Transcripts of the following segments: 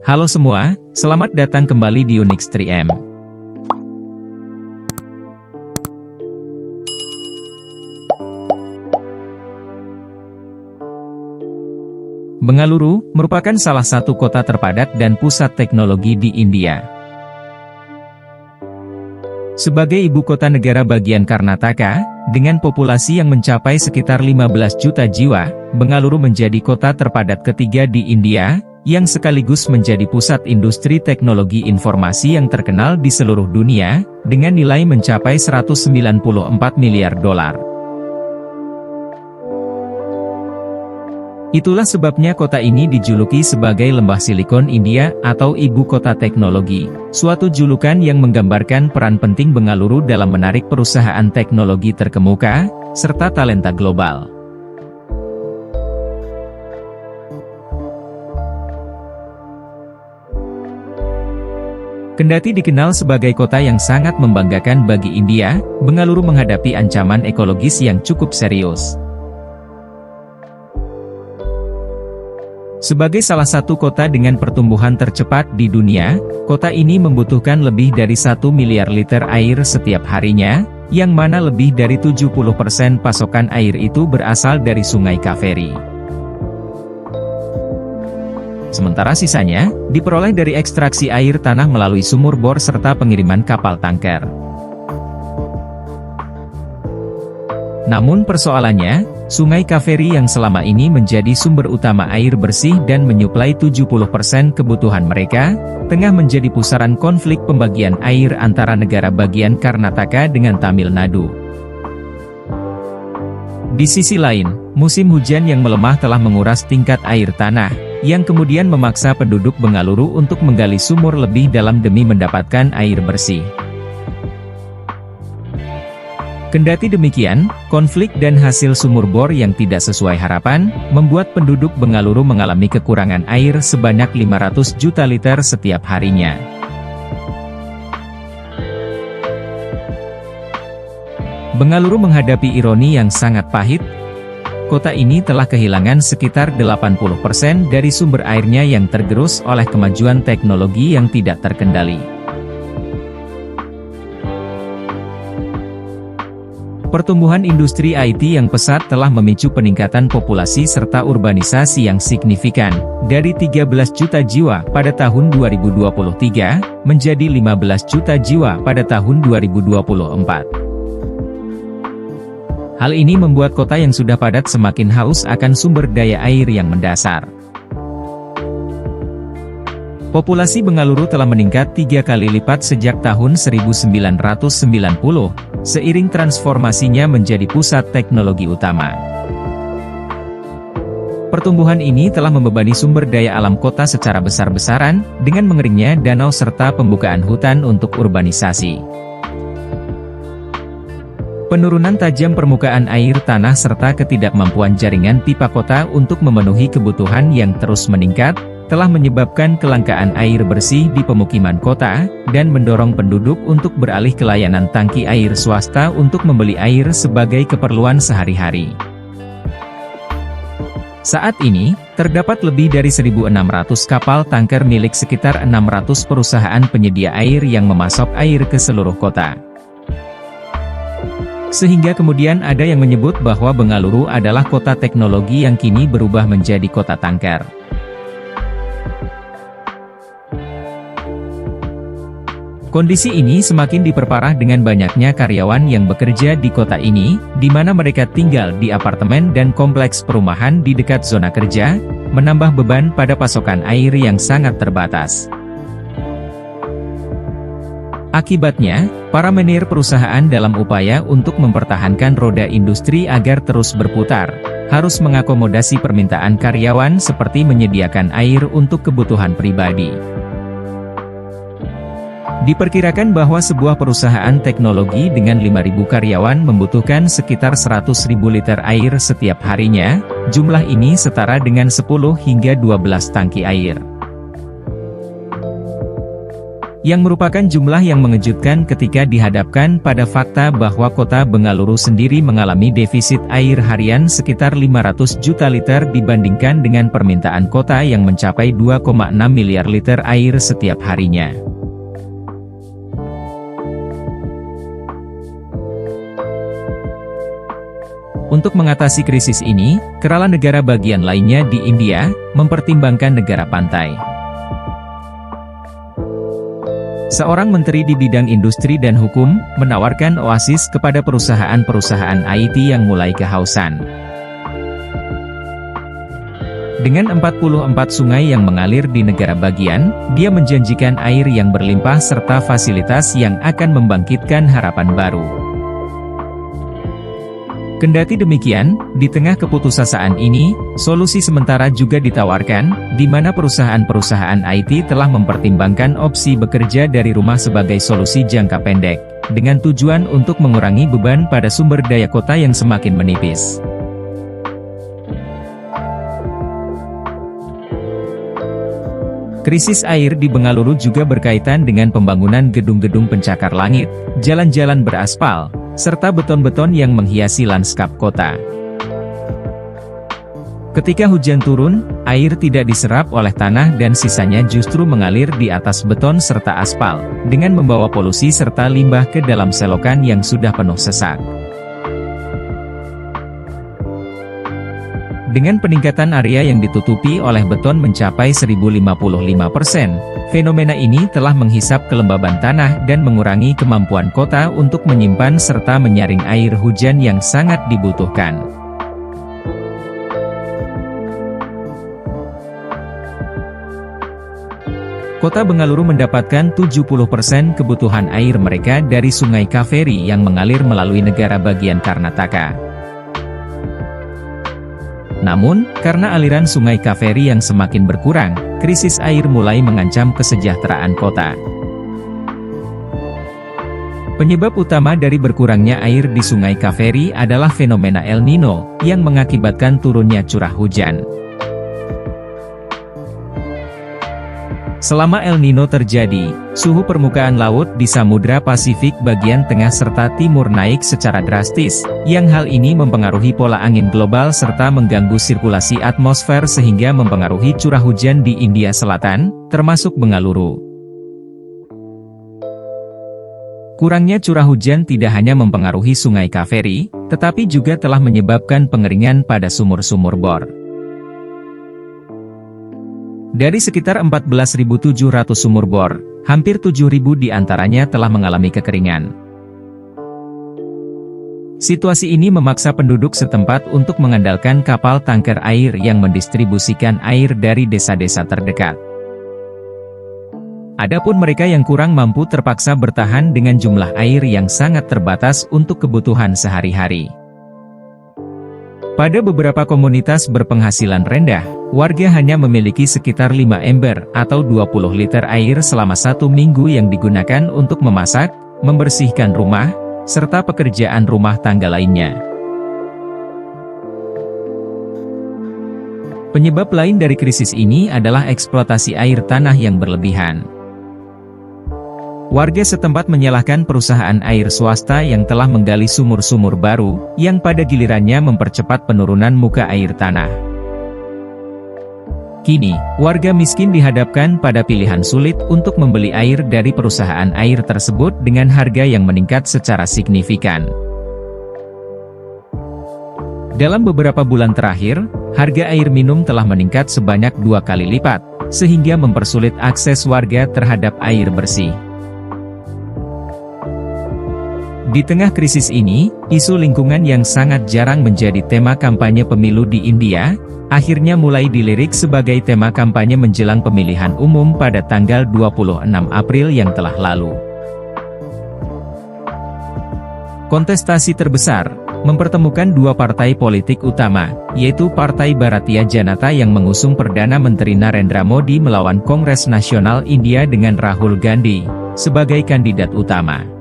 Halo semua, selamat datang kembali di Unix 3M. Bengaluru merupakan salah satu kota terpadat dan pusat teknologi di India. Sebagai ibu kota negara bagian Karnataka, dengan populasi yang mencapai sekitar 15 juta jiwa, Bengaluru menjadi kota terpadat ketiga di India, yang sekaligus menjadi pusat industri teknologi informasi yang terkenal di seluruh dunia, dengan nilai mencapai 194 miliar dolar. Itulah sebabnya kota ini dijuluki sebagai Lembah Silikon India atau Ibu Kota Teknologi, suatu julukan yang menggambarkan peran penting Bengaluru dalam menarik perusahaan teknologi terkemuka, serta talenta global. Kendati dikenal sebagai kota yang sangat membanggakan bagi India, Bengaluru menghadapi ancaman ekologis yang cukup serius. Sebagai salah satu kota dengan pertumbuhan tercepat di dunia, kota ini membutuhkan lebih dari 1 miliar liter air setiap harinya, yang mana lebih dari 70% pasokan air itu berasal dari Sungai Kaveri. Sementara sisanya, diperoleh dari ekstraksi air tanah melalui sumur bor serta pengiriman kapal tanker. Namun persoalannya, Sungai Kaveri yang selama ini menjadi sumber utama air bersih dan menyuplai 70% kebutuhan mereka, tengah menjadi pusaran konflik pembagian air antara negara bagian Karnataka dengan Tamil Nadu. Di sisi lain, musim hujan yang melemah telah menguras tingkat air tanah, yang kemudian memaksa penduduk Bengaluru untuk menggali sumur lebih dalam demi mendapatkan air bersih. Kendati demikian, konflik dan hasil sumur bor yang tidak sesuai harapan, membuat penduduk Bengaluru mengalami kekurangan air sebanyak 500 juta liter setiap harinya. Bengaluru menghadapi ironi yang sangat pahit. Kota ini telah kehilangan sekitar 80% dari sumber airnya yang tergerus oleh kemajuan teknologi yang tidak terkendali. Pertumbuhan industri IT yang pesat telah memicu peningkatan populasi serta urbanisasi yang signifikan, dari 13 juta jiwa pada tahun 2023, menjadi 15 juta jiwa pada tahun 2024. Hal ini membuat kota yang sudah padat semakin haus akan sumber daya air yang mendasar. Populasi Bengaluru telah meningkat 3 kali lipat sejak tahun 1990, seiring transformasinya menjadi pusat teknologi utama. Pertumbuhan ini telah membebani sumber daya alam kota secara besar-besaran, dengan mengeringnya danau serta pembukaan hutan untuk urbanisasi. Penurunan tajam permukaan air tanah serta ketidakmampuan jaringan pipa kota untuk memenuhi kebutuhan yang terus meningkat, telah menyebabkan kelangkaan air bersih di pemukiman kota, dan mendorong penduduk untuk beralih ke layanan tangki air swasta untuk membeli air sebagai keperluan sehari-hari. Saat ini, terdapat lebih dari 1.600 kapal tanker milik sekitar 600 perusahaan penyedia air yang memasok air ke seluruh kota. Sehingga kemudian ada yang menyebut bahwa Bengaluru adalah kota teknologi yang kini berubah menjadi kota tanker. Kondisi ini semakin diperparah dengan banyaknya karyawan yang bekerja di kota ini, di mana mereka tinggal di apartemen dan kompleks perumahan di dekat zona kerja, menambah beban pada pasokan air yang sangat terbatas. Akibatnya, para manajer perusahaan dalam upaya untuk mempertahankan roda industri agar terus berputar, harus mengakomodasi permintaan karyawan seperti menyediakan air untuk kebutuhan pribadi. Diperkirakan bahwa sebuah perusahaan teknologi dengan 5.000 karyawan membutuhkan sekitar 100.000 liter air setiap harinya, jumlah ini setara dengan 10 hingga 12 tangki air. yang merupakan jumlah yang mengejutkan ketika dihadapkan pada fakta bahwa kota Bengaluru sendiri mengalami defisit air harian sekitar 500 juta liter dibandingkan dengan permintaan kota yang mencapai 2,6 miliar liter air setiap harinya. Untuk mengatasi krisis ini, kerala negara bagian lainnya di India mempertimbangkan negara pantai. Seorang menteri di bidang industri dan hukum, menawarkan oasis kepada perusahaan-perusahaan IT yang mulai kehausan. Dengan 44 sungai yang mengalir di negara bagian, dia menjanjikan air yang berlimpah serta fasilitas yang akan membangkitkan harapan baru. Kendati demikian, di tengah keputusasaan ini, solusi sementara juga ditawarkan, di mana perusahaan-perusahaan IT telah mempertimbangkan opsi bekerja dari rumah sebagai solusi jangka pendek, dengan tujuan untuk mengurangi beban pada sumber daya kota yang semakin menipis. Krisis air di Bengaluru juga berkaitan dengan pembangunan gedung-gedung pencakar langit, jalan-jalan beraspal, serta beton-beton yang menghiasi lanskap kota. Ketika hujan turun, air tidak diserap oleh tanah dan sisanya justru mengalir di atas beton serta aspal, dengan membawa polusi serta limbah ke dalam selokan yang sudah penuh sesak. Dengan peningkatan area yang ditutupi oleh beton mencapai 1055%, fenomena ini telah menghisap kelembaban tanah dan mengurangi kemampuan kota untuk menyimpan serta menyaring air hujan yang sangat dibutuhkan. Kota Bengaluru mendapatkan 70% kebutuhan air mereka dari Sungai Kaveri yang mengalir melalui negara bagian Karnataka. Namun, karena aliran Sungai Kaveri yang semakin berkurang, krisis air mulai mengancam kesejahteraan kota. Penyebab utama dari berkurangnya air di Sungai Kaveri adalah fenomena El Nino, yang mengakibatkan turunnya curah hujan. Selama El Nino terjadi, suhu permukaan laut di Samudra Pasifik bagian tengah serta timur naik secara drastis, yang hal ini mempengaruhi pola angin global serta mengganggu sirkulasi atmosfer sehingga mempengaruhi curah hujan di India Selatan, termasuk Bengaluru. Kurangnya curah hujan tidak hanya mempengaruhi Sungai Kaveri, tetapi juga telah menyebabkan pengeringan pada sumur-sumur bor. Dari sekitar 14.700 sumur bor, hampir 7.000 diantaranya telah mengalami kekeringan. Situasi ini memaksa penduduk setempat untuk mengandalkan kapal tanker air yang mendistribusikan air dari desa-desa terdekat. Adapun mereka yang kurang mampu terpaksa bertahan dengan jumlah air yang sangat terbatas untuk kebutuhan sehari-hari. Pada beberapa komunitas berpenghasilan rendah, warga hanya memiliki sekitar 5 ember atau 20 liter air selama 1 minggu yang digunakan untuk memasak, membersihkan rumah, serta pekerjaan rumah tangga lainnya. Penyebab lain dari krisis ini adalah eksploitasi air tanah yang berlebihan. Warga setempat menyalahkan perusahaan air swasta yang telah menggali sumur-sumur baru, yang pada gilirannya mempercepat penurunan muka air tanah. Kini, warga miskin dihadapkan pada pilihan sulit untuk membeli air dari perusahaan air tersebut dengan harga yang meningkat secara signifikan. Dalam beberapa bulan terakhir, harga air minum telah meningkat sebanyak 2 kali lipat, sehingga mempersulit akses warga terhadap air bersih. Di tengah krisis ini, isu lingkungan yang sangat jarang menjadi tema kampanye pemilu di India, akhirnya mulai dilirik sebagai tema kampanye menjelang pemilihan umum pada tanggal 26 April yang telah lalu. Kontestasi terbesar mempertemukan dua partai politik utama, yaitu Partai Bharatiya Janata yang mengusung Perdana Menteri Narendra Modi melawan Kongres Nasional India dengan Rahul Gandhi sebagai kandidat utama.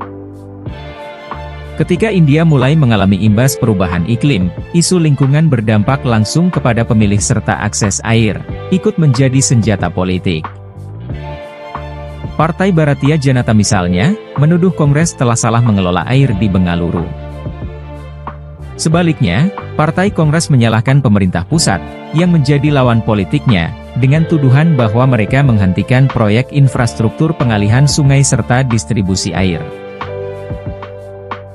Ketika India mulai mengalami imbas perubahan iklim, isu lingkungan berdampak langsung kepada pemilih serta akses air, ikut menjadi senjata politik. Partai Bharatiya Janata misalnya, menuduh Kongres telah salah mengelola air di Bengaluru. Sebaliknya, Partai Kongres menyalahkan pemerintah pusat, yang menjadi lawan politiknya, dengan tuduhan bahwa mereka menghentikan proyek infrastruktur pengalihan sungai serta distribusi air.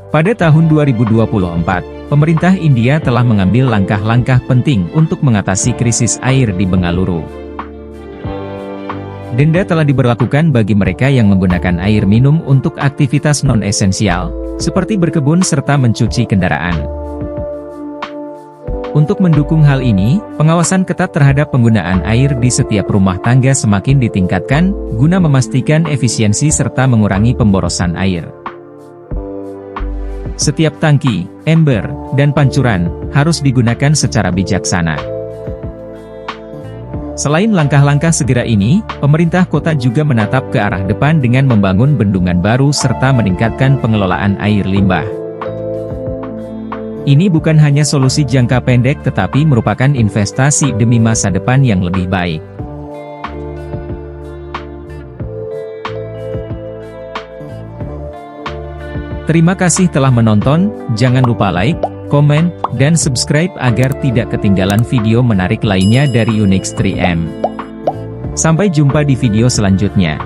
Pada tahun 2024, pemerintah India telah mengambil langkah-langkah penting untuk mengatasi krisis air di Bengaluru. Denda telah diberlakukan bagi mereka yang menggunakan air minum untuk aktivitas non-esensial, seperti berkebun serta mencuci kendaraan. Untuk mendukung hal ini, pengawasan ketat terhadap penggunaan air di setiap rumah tangga semakin ditingkatkan, guna memastikan efisiensi serta mengurangi pemborosan air. Setiap tangki, ember, dan pancuran harus digunakan secara bijaksana. Selain langkah-langkah segera ini, pemerintah kota juga menatap ke arah depan dengan membangun bendungan baru serta meningkatkan pengelolaan air limbah. Ini bukan hanya solusi jangka pendek tetapi merupakan investasi demi masa depan yang lebih baik. Terima kasih telah menonton, jangan lupa like, komen, dan subscribe agar tidak ketinggalan video menarik lainnya dari Unix 3M. Sampai jumpa di video selanjutnya.